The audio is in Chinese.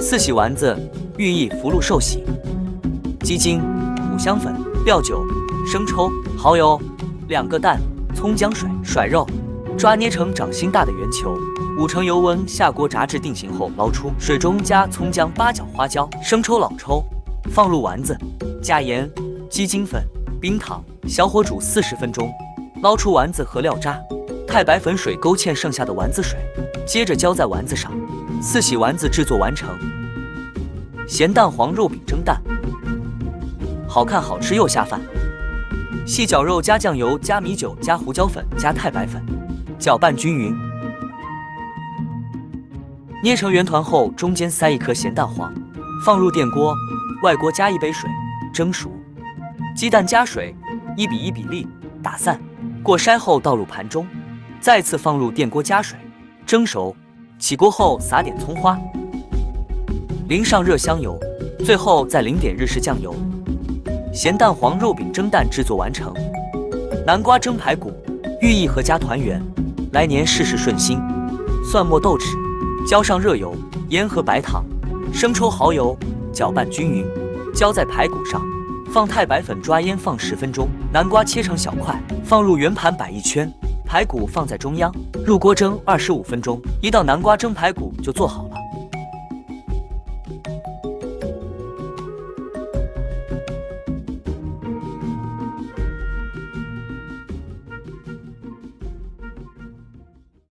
四喜丸子寓意福禄寿喜。鸡精、五香粉、料酒、生抽、蚝油，2个蛋、葱姜水，甩肉，抓捏成掌心大的圆球，5成油温下锅炸至定型后捞出，水中加葱姜、八角、花椒、生抽、老抽，放入丸子，加盐、鸡精粉、冰糖，小火煮40分钟，捞出丸子和料渣，太白粉水勾芡剩下的丸子水，接着浇在丸子上。四喜丸子制作完成。咸蛋黄肉饼蒸蛋，好看好吃又下饭。细绞肉加酱油加米酒加胡椒粉加太白粉，搅拌均匀。捏成圆团后，中间塞1颗咸蛋黄，放入电锅，外锅加1杯水，蒸熟。鸡蛋加水1比1比例，打散。过筛后倒入盘中，再次放入电锅加水，蒸熟。起锅后撒点葱花，淋上热香油，最后再淋点日式酱油。咸蛋黄肉饼蒸蛋制作完成。南瓜蒸排骨，寓意阖家团圆，来年事事顺心。蒜末豆豉，浇上热油、盐和白糖、生抽、蚝油，搅拌均匀，浇在排骨上，放太白粉抓腌放10分钟。南瓜切成小块，放入圆盘摆1圈，排骨放在中央，入锅蒸25分钟，1道南瓜蒸排骨就做好了。